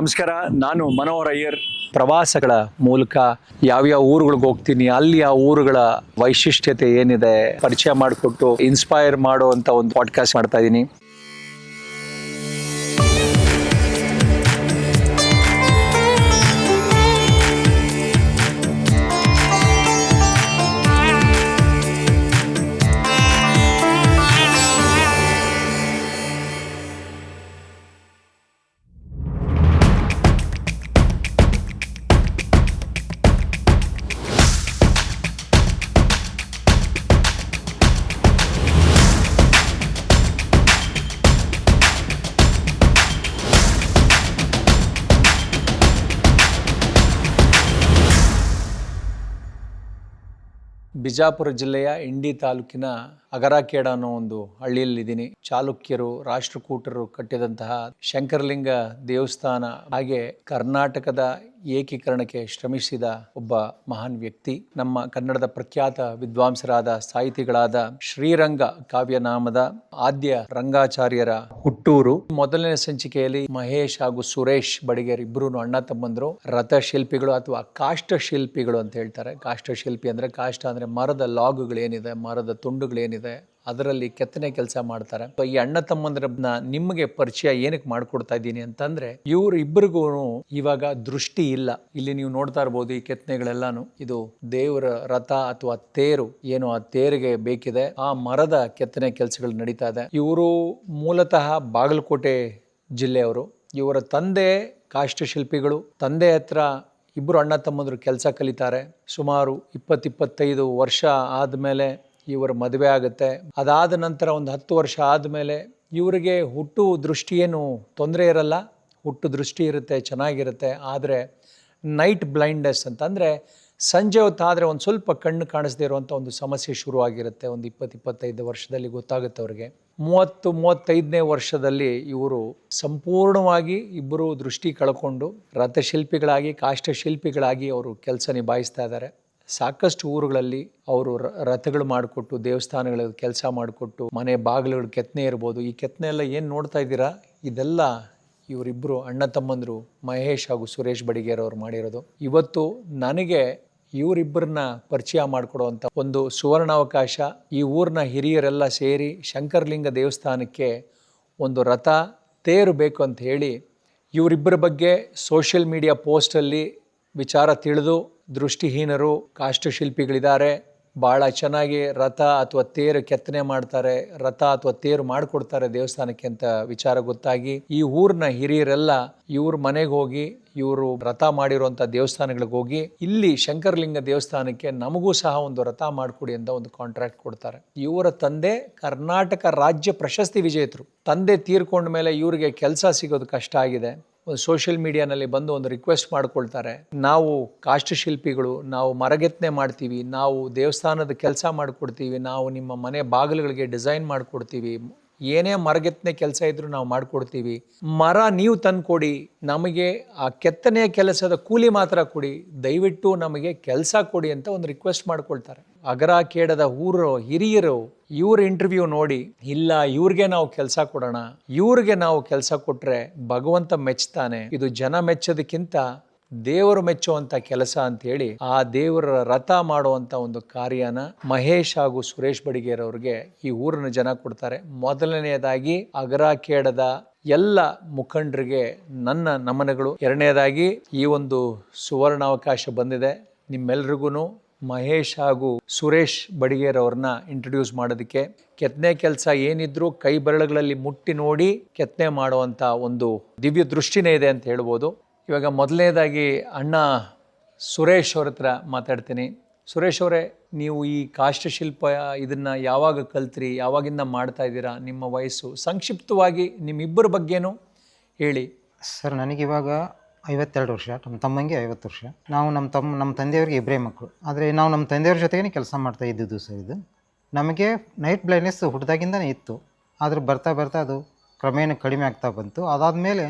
ನಮಸ್ಕಾರ, ನಾನು ಮನೋಹರ್ ಅಯ್ಯರ್. ಪ್ರವಾಸಗಳ ಮೂಲಕ ಯಾವ್ಯಾವ ಊರುಗಳಿಗೆ ಹೋಗ್ತೀನಿ, ಅಲ್ಲಿ ಆ ಊರುಗಳ ವೈಶಿಷ್ಟ್ಯತೆ ಏನಿದೆ ಪರಿಚಯ ಮಾಡಿಕೊಟ್ಟು ಇನ್ಸ್ಪೈರ್ ಮಾಡುವಂತ ಒಂದು ಪಾಡ್ಕಾಸ್ಟ್ ಮಾಡ್ತಾ ಇದ್ದೀನಿ. ಬಿಜಾಪುರ ಜಿಲ್ಲೆಯ ಇಂಡಿ ತಾಲೂಕಿನ ಅಗರಾಖೇಡ ಅನ್ನೋ ಒಂದು ಹಳ್ಳಿಯಲ್ಲಿದ್ದೀನಿ. ಚಾಲುಕ್ಯರು, ರಾಷ್ಟ್ರಕೂಟರು ಕಟ್ಟಿದಂತಹ ಶಂಕರಲಿಂಗ ದೇವಸ್ಥಾನ, ಹಾಗೆ ಕರ್ನಾಟಕದ ಏಕೀಕರಣಕ್ಕೆ ಶ್ರಮಿಸಿದ ಒಬ್ಬ ಮಹಾನ್ ವ್ಯಕ್ತಿ, ನಮ್ಮ ಕನ್ನಡದ ಪ್ರಖ್ಯಾತ ವಿದ್ವಾಂಸರಾದ ಸಾಹಿತಿಗಳಾದ ಶ್ರೀರಂಗ ಕಾವ್ಯನಾಮದ ಆದ್ಯ ರಂಗಾಚಾರ್ಯರ ಹುಟ್ಟೂರು. ಮೊದಲನೇ ಸಂಚಿಕೆಯಲ್ಲಿ ಮಹೇಶ್ ಹಾಗೂ ಸುರೇಶ್ ಬಡಿಗೇರ್ ಇಬ್ಬರು ಅಣ್ಣ ತಮ್ಮಂದ್ರು ರಥಶಿಲ್ಪಿಗಳು ಅಥವಾ ಕಾಷ್ಟಶಿಲ್ಪಿಗಳು ಅಂತ ಹೇಳ್ತಾರೆ. ಕಾಷ್ಟಶಿಲ್ಪಿ ಅಂದ್ರೆ, ಕಾಷ್ಟ ಅಂದ್ರೆ ಮರದ ಲಾಗುಗಳೇನಿದೆ, ಮರದ ತುಂಡುಗಳೇನಿದೆ, ಅದರಲ್ಲಿ ಕೆತ್ತನೆ ಕೆಲಸ ಮಾಡ್ತಾರೆ. ಈ ಅಣ್ಣ ತಮ್ಮಂದ್ರನ್ನ ನಿಮಗೆ ಪರಿಚಯ ಏನಕ್ಕೆ ಮಾಡ್ಕೊಡ್ತಾ ಇದ್ದೀನಿ ಅಂತಂದ್ರೆ, ಇವ್ರು ಇಬ್ಬರಿಗೂ ಇವಾಗ ದೃಷ್ಟಿ ಇಲ್ಲ. ಇಲ್ಲಿ ನೀವು ನೋಡ್ತಾ ಇರ್ಬೋದು, ಈ ಕೆತ್ತನೆಗಳೆಲ್ಲಾನು ಇದು ದೇವರ ರಥ ಅಥವಾ ತೇರು, ಏನು ಆ ತೇರಿಗೆ ಬೇಕಿದೆ, ಆ ಮರದ ಕೆತ್ತನೆ ಕೆಲಸಗಳು ನಡೀತಾ ಇದೆ. ಇವರು ಮೂಲತಃ ಬಾಗಲಕೋಟೆ ಜಿಲ್ಲೆಯವರು. ಇವರ ತಂದೆ ಕಾಷ್ಟಶಿಲ್ಪಿಗಳು. ತಂದೆ ಹತ್ರ ಇಬ್ಬರು ಅಣ್ಣ ತಮ್ಮಂದ್ರು ಕೆಲಸ ಕಲಿತಾರೆ. ಸುಮಾರು 20-25 ವರ್ಷ ಆದಮೇಲೆ ಇವರ ಮದುವೆ ಆಗುತ್ತೆ. ಅದಾದ ನಂತರ ಒಂದು 10 ವರ್ಷ ಆದಮೇಲೆ ಇವರಿಗೆ ಹುಟ್ಟು ದೃಷ್ಟಿ ಏನು ತೊಂದರೆ ಇರಲ್ಲ, ಹುಟ್ಟು ದೃಷ್ಟಿ ಇರುತ್ತೆ, ಚೆನ್ನಾಗಿರುತ್ತೆ. ಆದರೆ ನೈಟ್ ಬ್ಲೈಂಡ್ನೆಸ್ ಅಂತಂದರೆ ಸಂಜೆ ಹೊತ್ತಾದರೆ ಒಂದು ಸ್ವಲ್ಪ ಕಣ್ಣು ಕಾಣಿಸದೇ ಇರುವಂಥ ಒಂದು ಸಮಸ್ಯೆ ಶುರುವಾಗಿರುತ್ತೆ. ಒಂದು 20-25 ವರ್ಷದಲ್ಲಿ ಗೊತ್ತಾಗುತ್ತೆ ಅವ್ರಿಗೆ. 30-35ನೇ ವರ್ಷದಲ್ಲಿ ಇವರು ಸಂಪೂರ್ಣವಾಗಿ ಇಬ್ಬರು ದೃಷ್ಟಿ ಕಳ್ಕೊಂಡು ರಥಶಿಲ್ಪಿಗಳಾಗಿ, ಕಾಷ್ಟಶಿಲ್ಪಿಗಳಾಗಿ ಅವರು ಕೆಲಸ ನಿಭಾಯಿಸ್ತಾ ಇದ್ದಾರೆ. ಸಾಕಷ್ಟು ಊರುಗಳಲ್ಲಿ ಅವರು ರಥಗಳು ಮಾಡಿಕೊಟ್ಟು, ದೇವಸ್ಥಾನಗಳಲ್ಲಿ ಕೆಲಸ ಮಾಡಿಕೊಟ್ಟು, ಮನೆ ಬಾಗಿಲುಗಳು ಕೆತ್ತನೆ ಇರ್ಬೋದು. ಈ ಕೆತ್ತನೆ ಎಲ್ಲ ಏನು ನೋಡ್ತಾ ಇದ್ದೀರಾ, ಇದೆಲ್ಲ ಇವರಿಬ್ಬರು ಅಣ್ಣ ತಮ್ಮಂದರು ಮಹೇಶ್ ಹಾಗೂ ಸುರೇಶ್ ಬಡಿಗೇರ್ ಅವರು ಮಾಡಿರೋದು. ಇವತ್ತು ನನಗೆ ಇವರಿಬ್ಬರನ್ನ ಪರಿಚಯ ಮಾಡಿಕೊಡುವಂಥ ಒಂದು ಸುವರ್ಣಾವಕಾಶ. ಈ ಊರಿನ ಹಿರಿಯರೆಲ್ಲ ಸೇರಿ ಶಂಕರಲಿಂಗ ದೇವಸ್ಥಾನಕ್ಕೆ ಒಂದು ರಥ ತೇರು ಬೇಕು ಅಂತ ಹೇಳಿ ಇವರಿಬ್ಬರ ಬಗ್ಗೆ ಸೋಷಿಯಲ್ ಮೀಡಿಯಾ ಪೋಸ್ಟಲ್ಲಿ ವಿಚಾರ ತಿಳಿದು, ದೃಷ್ಟಿಹೀನರು ಕಾಷ್ಟಶಿಲ್ಪಿಗಳಿದ್ದಾರೆ, ಭಾಳ ಚೆನ್ನಾಗಿ ರಥ ಅಥವಾ ತೇರು ಕೆತ್ತನೆ ಮಾಡ್ತಾರೆ, ರಥ ಅಥವಾ ತೇರು ಮಾಡಿಕೊಡ್ತಾರೆ ದೇವಸ್ಥಾನಕ್ಕೆ ಅಂತ ವಿಚಾರ ಗೊತ್ತಾಗಿ ಈ ಊರಿನ ಹಿರಿಯರೆಲ್ಲ ಇವ್ರ ಮನೆಗೆ ಹೋಗಿ, ಇವರು ರಥ ಮಾಡಿರುವಂಥ ದೇವಸ್ಥಾನಗಳಿಗೆ ಹೋಗಿ, ಇಲ್ಲಿ ಶಂಕರಲಿಂಗ ದೇವಸ್ಥಾನಕ್ಕೆ ನಮಗೂ ಸಹ ಒಂದು ರಥ ಮಾಡಿಕೊಡಿ ಅಂತ ಒಂದು ಕಾಂಟ್ರಾಕ್ಟ್ ಕೊಡ್ತಾರೆ. ಇವರ ತಂದೆ ಕರ್ನಾಟಕ ರಾಜ್ಯ ಪ್ರಶಸ್ತಿ ವಿಜೇತರು. ತಂದೆ ತೀರ್ಕೊಂಡ ಮೇಲೆ ಇವರಿಗೆ ಕೆಲಸ ಸಿಗೋದು ಕಷ್ಟ ಆಗಿದೆ. ಒಂದು ಸೋಷಿಯಲ್ ಮೀಡಿಯಾನಲ್ಲಿ ಬಂದು ಒಂದು ರಿಕ್ವೆಸ್ಟ್ ಮಾಡ್ಕೊಳ್ತಾರೆ, ನಾವು ಕಾಷ್ಟಶಿಲ್ಪಿಗಳು, ನಾವು ಮರಗೆತ್ತನೆ ಮಾಡ್ತೀವಿ, ನಾವು ದೇವಸ್ಥಾನದ ಕೆಲಸ ಮಾಡಿಕೊಡ್ತೀವಿ, ನಾವು ನಿಮ್ಮ ಮನೆ ಬಾಗಿಲುಗಳಿಗೆ ಡಿಸೈನ್ ಮಾಡಿಕೊಡ್ತೀವಿ, ಏನೇ ಮರಗೆತ್ತನೆ ಕೆಲಸ ಇದ್ರೂ ನಾವು ಮಾಡಿಕೊಡ್ತೀವಿ, ಮರ ನೀವು ತಂದು ಕೊಡಿ, ನಮಗೆ ಆ ಕೆತ್ತನೆಯ ಕೆಲಸದ ಕೂಲಿ ಮಾತ್ರ ಕೊಡಿ, ದಯವಿಟ್ಟು ನಮಗೆ ಕೆಲಸ ಕೊಡಿ ಅಂತ ಒಂದು ರಿಕ್ವೆಸ್ಟ್ ಮಾಡ್ಕೊಳ್ತಾರೆ. ಅಗರಾಖೇಡದ ಊರು ಹಿರಿಯರು ಇವ್ರ ಇಂಟರ್ವ್ಯೂ ನೋಡಿ, ಇಲ್ಲ ಇವ್ರಿಗೆ ನಾವು ಕೆಲಸ ಕೊಡೋಣ, ಇವ್ರಿಗೆ ನಾವು ಕೆಲಸ ಕೊಟ್ರೆ ಭಗವಂತ ಮೆಚ್ತಾನೆ, ಇದು ಜನ ಮೆಚ್ಚೋದಕ್ಕಿಂತ ದೇವರು ಮೆಚ್ಚುವಂತ ಕೆಲಸ ಅಂತ ಹೇಳಿ ಆ ದೇವರ ರಥ ಮಾಡುವಂತ ಒಂದು ಕಾರ್ಯನ ಮಹೇಶ್ ಹಾಗೂ ಸುರೇಶ್ ಬಡಿಗೇರ್ ಅವ್ರಿಗೆ ಈ ಊರಿನ ಜನ ಕೊಡ್ತಾರೆ. ಮೊದಲನೆಯದಾಗಿ ಅಗರಾಖೇಡದ ಎಲ್ಲ ಮುಖಂಡರಿಗೆ ನನ್ನ ನಮನಗಳು. ಎರಡನೇದಾಗಿ ಈ ಒಂದು ಸುವರ್ಣಾವಕಾಶ ಬಂದಿದೆ, ನಿಮ್ಮೆಲ್ರಿಗೂ ಮಹೇಶ್ ಹಾಗೂ ಸುರೇಶ್ ಬಡಿಗೇರ್ ಅವ್ರನ್ನ ಇಂಟ್ರೊಡ್ಯೂಸ್ ಮಾಡೋದಕ್ಕೆ. ಕೆತ್ತನೆ ಕೆಲಸ ಏನಿದ್ರು ಕೈ ಬೆರಳುಗಳಲ್ಲಿ ಮುಟ್ಟಿ ನೋಡಿ ಕೆತ್ತನೆ ಮಾಡುವಂಥ ಒಂದು ದಿವ್ಯ ದೃಷ್ಟಿನೇ ಇದೆ ಅಂತ ಹೇಳ್ಬೋದು. ಇವಾಗ ಮೊದಲನೇದಾಗಿ ಅಣ್ಣ ಸುರೇಶ್ ಅವ್ರ ಹತ್ರ ಮಾತಾಡ್ತೀನಿ. ಸುರೇಶ್ ಅವರೇ, ನೀವು ಈ ಕಾಷ್ಟಶಿಲ್ಪ ಇದನ್ನು ಯಾವಾಗ ಕಲ್ತ್ರಿ, ಯಾವಾಗಿಂದ ಮಾಡ್ತಾ ಇದ್ದೀರಾ, ನಿಮ್ಮ ವಯಸ್ಸು ಸಂಕ್ಷಿಪ್ತವಾಗಿ ನಿಮ್ಮಿಬ್ಬರ ಬಗ್ಗೆನೂ ಹೇಳಿ. ಸರ್, ನನಗಿವಾಗ 52 ವರ್ಷ, ನಮ್ಮ ತಮ್ಮಂಗೆ 50 ವರ್ಷ. ನಾವು ನಮ್ಮ ತಂದೆಯವ್ರಿಗೆ ಇಬ್ಬರೇ ಮಕ್ಕಳು. ಆದರೆ ನಾವು ನಮ್ಮ ತಂದೆಯವ್ರ ಜೊತೆಗೇ ಕೆಲಸ ಮಾಡ್ತಾ ಇದ್ದಿದ್ದು ಸರ್. ಇದು ನಮಗೆ ನೈಟ್ ಬ್ಲೈಂಡ್ನೆಸ್ ಹುಟ್ಟಿದಾಗಿಂದನೇ ಇತ್ತು. ಆದರೆ ಬರ್ತಾ ಬರ್ತಾ ಅದು ಕ್ರಮೇಣ ಕಡಿಮೆ ಆಗ್ತಾ ಬಂತು. ಅದಾದಮೇಲೆ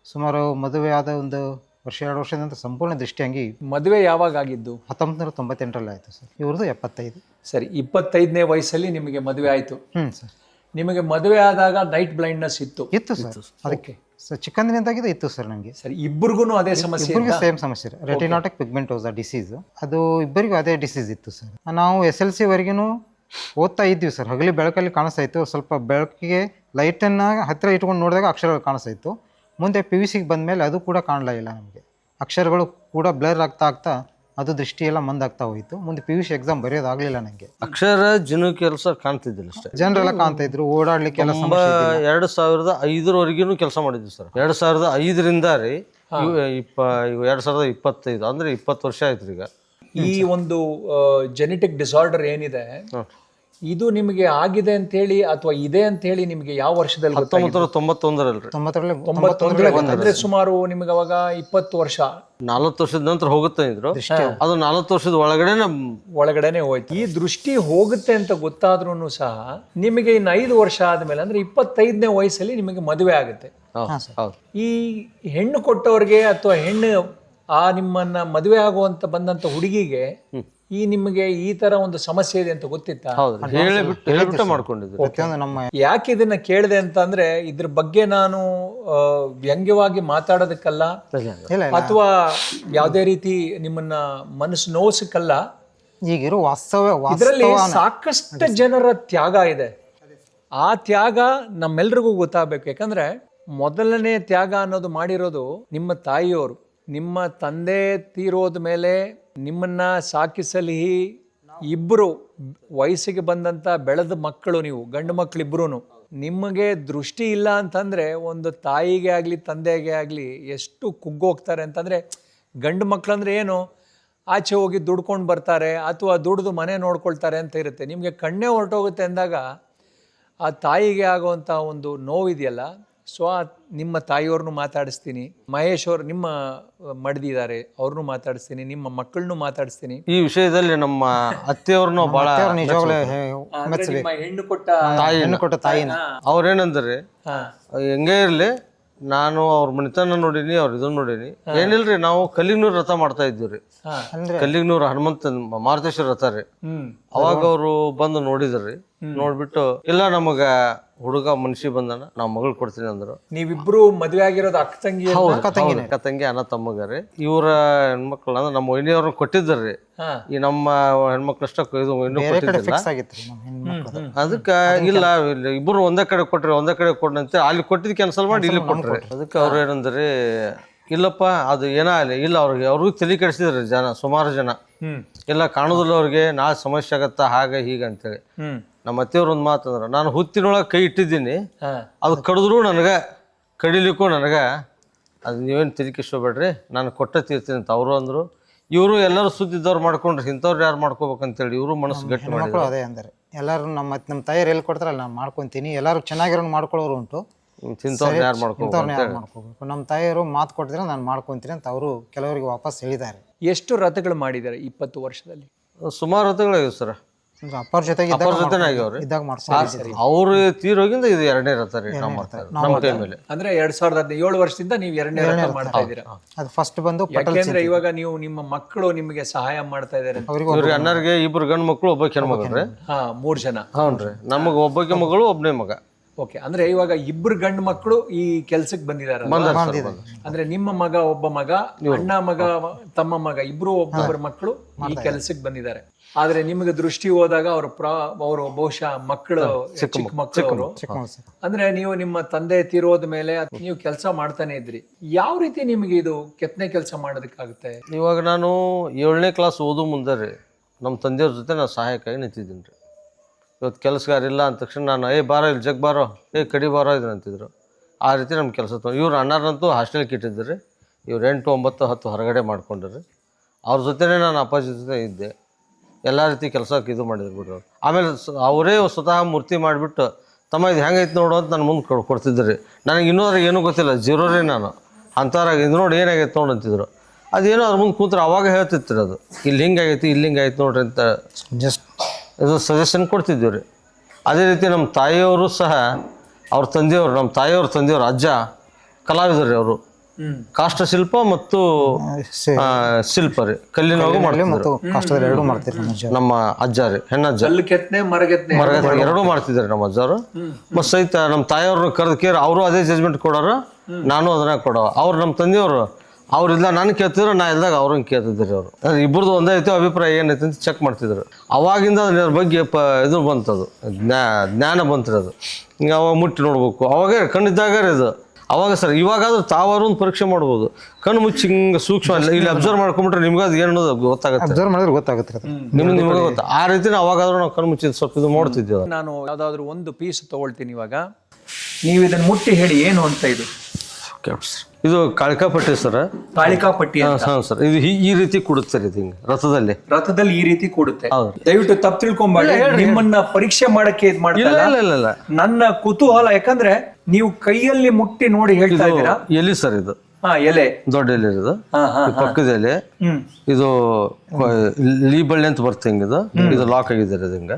ಸುಮಾರು ಮದುವೆ ಆದ ಒಂದು 1-2 ವರ್ಷದ ನಂತರ ಸಂಪೂರ್ಣ ದೃಷ್ಟಿಯಂಗಿ. ಮದುವೆ ಯಾವಾಗ ಆಗಿದ್ದು? 1998ರಲ್ಲಿ ಆಯಿತು ಸರ್. ಇವ್ರದ್ದು 75. ಸರಿ, 25ನೇ ವಯಸ್ಸಲ್ಲಿ ನಿಮಗೆ ಮದುವೆ ಆಯಿತು. ಸರ್. ನಿಮಗೆ ಮದುವೆ ಆದಾಗ ನೈಟ್ ಬ್ಲೈಂಡ್ನೆಸ್ ಇತ್ತು ಸರ್. ಅದಕ್ಕೆ ಚಿಕ್ಕಂದಿನಿಂದಾಗಿದ್ದು ಇತ್ತು ಸರ್ ನನಗೆ. ಸರಿ, ಇಬ್ಬರಿಗೂ ಅದೇ ಸಮಸ್ಯೆ ಇಬ್ಬರಿಗೂ ಸೇಮ್ ಸಮಸ್ಯೆ ರೆಟಿನಾಟಿಕ್ ಪಿಗ್ಮೆಂಟೋಸಾ ಡಿಸೀಸ್, ಅದು ಇಬ್ಬರಿಗೂ ಅದೇ ಡಿಸೀಸ್ ಇತ್ತು ಸರ್. ನಾವು SLC ವರೆಗೂ ಓದ್ತಾ ಇದ್ವಿ ಸರ್. ಹಗಲಿ ಬೆಳಕಲ್ಲಿ ಕಾಣಿಸ್ತಾ ಇತ್ತು, ಸ್ವಲ್ಪ ಬೆಳಕಿಗೆ ಲೈಟನ್ನು ಹತ್ತಿರ ಇಟ್ಕೊಂಡು ನೋಡಿದಾಗ ಅಕ್ಷರಗಳು ಕಾಣಿಸ್ತಾ ಇತ್ತು. ಮುಂದೆ PUC ಬಂದಮೇಲೆ ಅದು ಕೂಡ ಕಾಣಲೇ ಇಲ್ಲ ನಮಗೆ. ಅಕ್ಷರಗಳು ಕೂಡ ಬ್ಲರ್ ಆಗ್ತಾ ಅದು ದೃಷ್ಟಿಯೆಲ್ಲ ಮಂದಾಗ್ತಾ ಹೋಯಿತು. ಮುಂದೆ PUC ಎಕ್ಸಾಮ್ ಬರೆಯೋದಾಗಲಿಲ್ಲ ನನಗೆ. ಅಕ್ಷರ ಜನ ಕೆಲಸ ಕಾಣ್ತಿದ್ದಿಲ್ಲ ಅಷ್ಟೇ. ಜನರೆಲ್ಲ ಕಾಣ್ತಾ ಇದ್ರು, ಓಡಾಡ್ಲಿಕ್ಕೆಲ್ಲ ಸಮಸ್ಯೆ ಇದ್ದಿಲ್ಲ. 2005 ಕೆಲಸ ಮಾಡಿದ್ವಿ ಸರ್. 2005ರಿಂದ ರೀ 2025 ಅಂದ್ರೆ 20 ವರ್ಷ ಆಯ್ತು ಈಗ. ಈ ಒಂದು ಜೆನೆಟಿಕ್ ಡಿಸಾರ್ಡರ್ ಏನಿದೆ ಇದು ನಿಮಗೆ ಆಗಿದೆ ಅಂತ ಹೇಳಿ ಅಥವಾ ಇದೆ ಅಂತ ಹೇಳಿ ನಿಮಗೆ ಯಾವ ವರ್ಷದಲ್ಲಿ 1991 91 ಅಂದ್ರೆ ಸುಮಾರು ನಿಮಗೆ ಅವಾಗ 20 ವರ್ಷ 40 ವರ್ಷದ ನಂತರ ಹೋಗುತ್ತೆ ಇದ್ರು. ಅದು 40 ವರ್ಷದ ಒಳಗಡೆನೆ ಹೋಯ್ತು. ಈ ದೃಷ್ಟಿ ಹೋಗುತ್ತೆ ಅಂತ ಗೊತ್ತಾದ್ರೂ ಸಹ ನಿಮಗೆ ಇನ್ನು 5 ವರ್ಷ ಆದ್ಮೇಲೆ ಅಂದ್ರೆ 25ನೇ ವಯಸ್ಸಲ್ಲಿ ನಿಮಗೆ ಮದುವೆ ಆಗುತ್ತೆ. ಈ ಹೆಣ್ಣು ಕೊಟ್ಟವ್ರಿಗೆ ಅಥವಾ ಹೆಣ್ಣು ನಿಮ್ಮನ್ನ ಮದುವೆ ಆಗುವಂತ ಬಂದಂತ ಹುಡುಗಿಗೆ ಈ ನಿಮಗೆ ಈ ತರ ಒಂದು ಸಮಸ್ಯೆ ಇದೆ ಅಂತ ಗೊತ್ತಿತ್ತಾ? ಹೇಳಿಬಿಟ್ಟು ಮಾಡ್ಕೊಂಡಿದ್ರು. ಯಾಕೆ ಇದನ್ನ ಕೇಳಿದೆ ಅಂತ ಅಂದ್ರೆ ಇದ್ರ ಬಗ್ಗೆ ನಾನು ವ್ಯಂಗ್ಯವಾಗಿ ಮಾತಾಡೋದಕ್ಕಲ್ಲ ಅಥವಾ ಯಾವುದೇ ರೀತಿ ನಿಮ್ಮನ್ನ ಮನಸ್ಸು ನೋಸಕ್ಕಲ್ಲ. ಈಗಿರೋ ವಾಸ್ತವ ಇದರಲ್ಲಿ ಸಾಕಷ್ಟು ಜನರ ತ್ಯಾಗ ಇದೆ. ಆ ತ್ಯಾಗ ನಮ್ಮೆಲ್ರಿಗೂ ಗೊತ್ತಾಗಬೇಕು. ಯಾಕಂದ್ರೆ ಮೊದಲನೇ ತ್ಯಾಗ ಅನ್ನೋದು ಮಾಡಿರೋದು ನಿಮ್ಮ ತಾಯಿಯವರು. ನಿಮ್ಮ ತಂದೆ ತೀರೋದ ಮೇಲೆ ನಿಮ್ಮನ್ನ ಸಾಕಿಸಲಿಹಿ ಇಬ್ಬರು ವಯಸ್ಸಿಗೆ ಬಂದಂಥ ಬೆಳೆದ ಮಕ್ಕಳು, ನೀವು ಗಂಡು ಮಕ್ಕಳು ಇಬ್ಬರೂ, ನಿಮಗೆ ದೃಷ್ಟಿ ಇಲ್ಲ ಅಂತಂದರೆ ಒಂದು ತಾಯಿಗೆ ಆಗಲಿ ತಂದೆಗೆ ಆಗಲಿ ಎಷ್ಟು ಕುಗ್ಗೋಗ್ತಾರೆ ಅಂತಂದರೆ, ಗಂಡು ಮಕ್ಕಳಂದ್ರೆ ಏನು, ಆಚೆ ಹೋಗಿ ದುಡ್ಕೊಂಡು ಬರ್ತಾರೆ ಅಥವಾ ದುಡ್ದು ಮನೆ ನೋಡ್ಕೊಳ್ತಾರೆ ಅಂತ ಇರುತ್ತೆ. ನಿಮಗೆ ಕಣ್ಣೇ ಹೊರಟೋಗುತ್ತೆ ಅಂದಾಗ ಆ ತಾಯಿಗೆ ಆಗುವಂಥ ಒಂದು ನೋವಿದೆಯಲ್ಲ. ಸೊ ನಿಮ್ಮ ತಾಯಿಯವ್ರನ್ನೂ ಮಾತಾಡಿಸ್ತೀನಿ, ಮಹೇಶ್ ಅವರು ನಿಮ್ಮ ಮಡ್ದಿದ್ದಾರೆ ಅವ್ರನ್ನೂ ಮಾತಾಡಿಸ್ತೀನಿ, ನಿಮ್ಮ ಮಕ್ಕಳನ್ನೂ ಮಾತಾಡಿಸ್ತೀನಿ. ಈ ವಿಷಯದಲ್ಲಿ ನಮ್ಮ ಅತ್ತೆಯವ್ರನ್ನೂ ಬಹಳ ಹೆಣ್ಣು ಕೊಟ್ಟ ತಾಯಿನ ಅವ್ರೇನಂದ್ರೆ ಹೆಂಗೇ ಇರ್ಲಿ, ನಾನು ಅವ್ರ ಮನಿತನ ನೋಡೀನಿ, ಅವ್ರ ಇದನ್ನ ನೋಡೀನಿ. ಏನಿಲ್ರಿ, ನಾವು ಕಲ್ಲಿಗ್ನೂರ್ ರಥ ಮಾಡ್ತಾ ಇದ್ದೀವ್ರಿ. ಕಲ್ಲಿಗ್ನೂರ್ ಹನುಮಂತ ಮಾರುತೇಶ್ವರ ರಥ ರೀ. ಅವಾಗ ಅವರು ಬಂದು ನೋಡಿದ್ರಿ. ನೋಡ್ಬಿಟ್ಟು ಇಲ್ಲ ನಮಗ ಹುಡುಗ ಮನುಷ್ಯ ಬಂದಾನ, ನಾವ್ ಮಗಳು ಕೊಡ್ತೀನಿ ಅಂದ್ರು. ನೀವಿಬ್ರು ಮದ್ವೆ ಆಗಿರೋದು ಅಕ್ಕ ತಂಗಿ? ಅಕ್ಕ ತಂಗಿ ಅಣ್ಣ ತಮ್ಮಗಾರಿ. ಇವರ ಹೆಣ್ಮಕ್ಳು ಅಂದ್ರೆ ನಮ್ಮ ವೈನಿಯವ್ರನ್ನ ಕೊಟ್ಟಿದ್ದಾರ್ರಿ. ಈ ನಮ್ಮ ಹೆಣ್ಮಕ್ಳಷ್ಟ ಇದು ಇನ್ನೂ ಕೊಟ್ಟಿದ್ದಿಲ್ಲ. ಅದಕ್ಕ ಇಲ್ಲ ಇಬ್ರು ಒಂದೇ ಕಡೆ ಕೊಟ್ರಿ ಅಂತ ಅಲ್ಲಿ ಕೊಟ್ಟಿದ್ ಕ್ಯಾನ್ಸಲ್ ಮಾಡಿ ಇಲ್ಲಿ ಕೊಟ್ರಿ. ಅದಕ್ಕೆ ಅವ್ರು ಏನಂದ್ರಿ, ಇಲ್ಲಪ್ಪ ಅದು ಏನೋ ಅಲ್ಲಿ ಇಲ್ಲ, ಅವ್ರಿಗೂ ತಲೆ ಕೆಡಿಸಿದ್ರಿ ಜನ, ಸುಮಾರು ಜನ. ಇಲ್ಲ ಕಾಣೋದಿಲ್ಲ ಅವ್ರಿಗೆ, ನಾಳೆ ಸಮಸ್ಯೆ ಆಗತ್ತ ಹಾಗೆ ಹೀಗೆ ಅಂತೇಳಿ. ನಮ್ಮ ಅತ್ತೆಯವ್ರ ಒಂದು ಮಾತಂದ್ರ, ನಾನು ಹುತ್ತಿನೊಳಗೆ ಕೈ ಇಟ್ಟಿದ್ದೀನಿ, ಅದು ಕಡಿದ್ರು ನನಗೆ ಕಡಿಲಿಕ್ಕೂ ನನಗೆ ಅದು ನೀವೇನು ತಿರುಗಿಸ್ಕೋಬೇಡ್ರಿ, ನಾನು ಕೊಟ್ಟ ತೀರ್ತೀನಿ ಅಂತ ಅವರು ಅಂದರು. ಇವರು ಎಲ್ಲರೂ ಸುದ್ದಿದ್ದವ್ರು ಮಾಡ್ಕೊಂಡ್ರಿ, ಇಂಥವ್ರು ಯಾರು ಮಾಡ್ಕೋಬೇಕಂತೇಳಿ ಇವರು ಮನಸ್ಸು ಗಟ್ಟಿ ಮಾಡಿದ್ರು. ಅದೇ ಅಂದ್ರೆ ಎಲ್ಲರೂ ನಮ್ಮ ತಾಯಿಯರು ಎಲ್ಲಿ ಕೊಡ್ತಾರಲ್ಲ ನಾನು ಮಾಡ್ಕೊತೀನಿ, ಎಲ್ಲರೂ ಚೆನ್ನಾಗಿರೋ ಮಾಡ್ಕೊಳ್ಳೋರು ಉಂಟು, ಇಂಥವ್ರು ಯಾರು ಮಾಡ್ಕೋಬೇಕು. ನಮ್ಮ ತಾಯಿಯವರು ಮಾತು ಕೊಟ್ಟಿದ್ರೆ ನಾನು ಮಾಡ್ಕೊತೀನಿ ಅಂತ ಅವರು ಕೆಲವರಿಗೆ ವಾಪಸ್ ಹೇಳಿದ್ದಾರೆ. ಎಷ್ಟು ರಥಗಳು ಮಾಡಿದ್ದಾರೆ 20 ವರ್ಷದಲ್ಲಿ? ಸುಮಾರು ರಥಗಳಾಗಿವೆ ಸರ್. ಅಪ್ಪರ ಜೊತೆಗೆ ಇದ್ದಾಗ ಅವ್ರು ತೀರೋಗಿಂದ ಇದು 2ನೇ ರಥ ರೀ ನಮ್ಮ ಕೈ ಮೇಲೆ. ಅಂದ್ರೆ 2017 ವರ್ಷದಿಂದ ನೀವು 2ನೇ ರಥ ಮಾಡ್ತಾ ಇದ್ದೀರಾ. ಅದು ಫಸ್ಟ್ ಬಂದು ಯಾಕೆಂದ್ರೆ ಇವಾಗ ನೀವು ನಿಮ್ಮ ಮಕ್ಕಳು ನಿಮಗೆ ಸಹಾಯ ಮಾಡ್ತಾ ಇದ್ದಾರೆ. ಇವ್ರಿಗೆ ಅಣ್ಣರಿಗೆ 2 ಗಂಡು ಮಕ್ಕಳು, ಒಬ್ಬ ಹೆಣ್ಮಗಳು. 3 ಜನ. ಹ್ಞೂ, ನಮಗೆ ಒಬ್ಬಕ್ಕೆ ಮಗಳು, ಒಬ್ಬನೇ ಮಗ. ಓಕೆ, ಅಂದ್ರೆ ಇವಾಗ 2 ಗಂಡು ಮಕ್ಕಳು ಈ ಕೆಲ್ಸಕ್ಕೆ ಬಂದಿದ್ದಾರೆ. ಅಂದ್ರೆ ನಿಮ್ಮ ಮಗ, ಒಬ್ಬ ಮಗ, ಅಣ್ಣ ಮಗ, ತಮ್ಮ ಮಗ, ಇಬ್ರು ಒಬ್ಬೊಬ್ಬರ ಮಕ್ಕಳು ಈ ಕೆಲ್ಸಕ್ಕೆ ಬಂದಿದ್ದಾರೆ. ಆದ್ರೆ ನಿಮಗೆ ದೃಷ್ಟಿ ಹೋದಾಗ ಅವರು ಬಹುಶಃ ಮಕ್ಕಳು ಚಿಕ್ಕ ಮಕ್ಕಳು. ಅಂದ್ರೆ ನೀವು ನಿಮ್ಮ ತಂದೆ ತೀರೋದ ಮೇಲೆ ನೀವು ಕೆಲಸ ಮಾಡ್ತಾನೆ ಇದ್ರಿ. ಯಾವ ರೀತಿ ನಿಮಗೆ ಇದು ಕೆತ್ತನೆ ಕೆಲಸ ಮಾಡೋದಕ್ಕಾಗುತ್ತೆ? ಇವಾಗ ನಾನು 7ನೇ ಕ್ಲಾಸ್ ಓದೋ ಮುಂದೆ ರೀ ನಮ್ಮ ತಂದೆಯವ್ರ ಜೊತೆ ನಾನು ಸಹಾಯಕ್ಕಾಗಿ ನಿಂತಿದ್ದೀನಿ ರೀ. ಇವತ್ತು ಕೆಲಸಗಾರ ಇಲ್ಲ ಅಂದ ತಕ್ಷಣ ನಾನು ಬಾರೋ ಇಲ್ಲಿ ಜಗ್ ಬಾರೋ, ಕಡಿ ಬಾರೋ ಇದ್ರು ಅಂತಿದ್ರು. ಆ ರೀತಿ ನಮ್ಮ ಕೆಲಸ ಇವ್ರು ಅಣ್ಣಾರಂತೂ ಹಾಸ್ಟೆಲ್ಗೆ ಇಟ್ಟಿದ್ರಿ. ಇವ್ರು 8, 9, 10 ಹೊರಗಡೆ ಮಾಡ್ಕೊಂಡ್ರಿ. ಅವ್ರ ಜೊತೆನೇ ನಾನು ಅಪ್ಪಾಜಿ ಜೊತೆ ಇದ್ದೆ. ಎಲ್ಲ ರೀತಿ ಕೆಲಸಕ್ಕೆ ಇದು ಮಾಡಿದ್ರು ಬಿಡ್ರಿ. ಆಮೇಲೆ ಅವರೇ ಸ್ವತಃ ಮೂರ್ತಿ ಮಾಡಿಬಿಟ್ಟು, ತಮ್ಮ ಇದು ಹೆಂಗೈತೆ ನೋಡು ಅಂತ ನಾನು ಮುಂದೆ ಕೊಡ್ತಿದ್ರಿ. ನನಗೆ ಇನ್ನೂರಾಗ ಏನೂ ಗೊತ್ತಿಲ್ಲ, ಜೀರೋರೇ ನಾನು. ಅಂಥವ್ರಾಗ ಇದು ನೋಡಿ ಏನಾಗೈತೆ ನೋಡು ಅಂತಿದ್ರು. ಅದೇನೋ ಅದ್ರ ಮುಂದೆ ಕೂತ್ರೆ ಅವಾಗ ಹೇಳ್ತಿರ್ತೀರಿ, ಅದು ಇಲ್ಲಿ ಹಿಂಗಾಗೈತಿ, ಇಲ್ಲಿ ಹಿಂಗಾಯ್ತು ನೋಡ್ರಿ ಅಂತ ಜಸ್ಟ್ ಇದು ಸಜೆಷನ್ ಕೊಡ್ತಿದ್ದೀವಿ ರೀ. ಅದೇ ರೀತಿ ನಮ್ಮ ತಾಯಿಯವರು ಸಹ, ಅವ್ರ ತಂದೆಯವರು, ನಮ್ಮ ತಾಯಿಯವ್ರ ತಂದೆಯವರು ಅಜ್ಜ ಕಲಾವಿದರು ರೀ ಅವರು. ಕಾಷ್ಟ ಶಿಲ್ಪ ಮತ್ತು ಶಿಲ್ಪ ರೀ ಕಲ್ಲಿನೊಳಗೂ ಮಾಡ್ತಿದ್ರು ಮತ್ತು ಕಾಷ್ಟದಲ್ಲಿ ಎರಡೂ ಮಾಡ್ತೀರಿ ನಮ್ಮ ಅಜ್ಜ. ನಮ್ಮ ಅಜ್ಜ ರೀ ಹೆಣ್ಣಜ್ಜ ಕಲ್ಲು ಕೆತ್ತನೆ ಮರಗೆತ್ತನೆ ಎರಡೂ ಮಾಡ್ತಿದ್ದಾರೆ ನಮ್ಮ ಅಜ್ಜಾರು. ಮತ್ತು ಸಹಿತ ನಮ್ಮ ತಾಯಿಯವ್ರನ್ನ ಕರೆದು ಕೇರ್ ಅವರು ಅದೇ ಜಜ್ಮೆಂಟ್ ಕೊಡೋರು, ನಾನು ಅದನ್ನ ಕೊಡೋ. ಅವ್ರು ನಮ್ಮ ತಂದೆಯವರು ಅವ್ರಿಲ್ಲ ನಾನು ಕೇಳ್ತಿದ್ರು, ನಾ ಇಲ್ದಾಗ ಅವ್ರನ್ನ ಕೇಳ್ತಿದ್ರಿ ಅವರು. ಅಂದ್ರೆ ಇಬ್ಬರದು ಒಂದೇ ಐತಿ ಅಭಿಪ್ರಾಯ ಏನೈತಿ ಅಂತ ಚೆಕ್ ಮಾಡ್ತಿದ್ರು. ಅವಾಗಿಂದ ಅದ್ರ ಬಗ್ಗೆ ಇದು ಬಂತದು ಜ್ಞಾನ ಬಂತ್ರಿ. ಅದು ಹಿಂಗೆ ಅವಾಗ ಮುಟ್ಟಿ ನೋಡ್ಬೇಕು, ಅವಾಗ ಕಣ್ಣಿದ್ದಾಗ ಇದು ಅವಾಗ ಸರ್. ಇವಾಗಾದ್ರೂ ತಾವಾರು ಒಂದು ಪರೀಕ್ಷೆ ಮಾಡ್ಬೋದು, ಕಣ್ಣು ಮುಚ್ಚಿ ಹಿಂಗೆ ಸೂಕ್ಷ್ಮ ಇಲ್ಲಿ ಅಬ್ಸರ್ವ್ ಮಾಡ್ಕೊಂಡ್ಬಿಟ್ರೆ ನಿಮ್ಗೆ ಅದು ಏನು ಅನ್ನೋದು ಗೊತ್ತಾಗುತ್ತೆ. ಅಬ್ಸರ್ವ್ ಮಾಡಿದ್ರೆ ಗೊತ್ತಾಗುತ್ತೆ ಅದು. ನಿಮ್ಗೆ ಗೊತ್ತಾ ಆ ರೀತಿ ಅವಾಗಾದ್ರೂ ನಾವು ಕಣ್ಣು ಮುಚ್ಚಿ ಸ್ವಲ್ಪ ಇದು ಮಾಡ್ತಿದ್ದೇವೆ. ನಾನು ಯಾವ್ದಾದ್ರು ಒಂದು ಪೀಸ್ ತಗೊಳ್ತೀನಿ ಇವಾಗ, ನೀವು ಇದನ್ನ ಮುಟ್ಟಿ ಹೇಳಿ ಏನು ಅಂತ. ಇದು ಕಾಳಿಕಾಪಟ್ಟಿ ಸರ್. ಕಾಳಿಕಾಪಟ್ಟಿ ಹಾಂ ಸರ್. ಇದು ಈ ರೀತಿ ಕೊಡುತ್ತೆ ಸರ್. ಇದು ಹಿಂಗೆ ರಥದಲ್ಲಿ ಈ ರೀತಿ ಕೊಡುತ್ತೆ. ದಯವಿಟ್ಟು ತಪ್ಪು ತಿಳ್ಕೊಂಬೇಡಿ, ನಿಮ್ಮನ್ನ ಪರೀಕ್ಷೆ ಮಾಡಕ್ಕೆ ಇದು ಮಾಡ್ತಿಲ್ಲ. ಇಲ್ಲ ನನ್ನ ಕುತೂಹಲ, ಯಾಕಂದ್ರೆ ನೀವು ಕೈಯಲ್ಲಿ ಮುಟ್ಟಿ ನೋಡಿ ಹೇಳ್ತಾ ಇದ್ದೀರಾ. ಎಲ್ಲಿ ಸರ್ ಇದು? ಎಲೆ, ದೊಡ್ಡ ಎಲೆ ಇದು, ಪಕ್ಕದ ಎಲೆ. ಇದು ಲೀಬಳ್ಳಿ ಅಂತ ಬರುತ್ತೆ ಹಿಂಗ. ಇದು ಲಾಕ್ ಆಗಿದೆ ಇದು ಹಿಂಗ.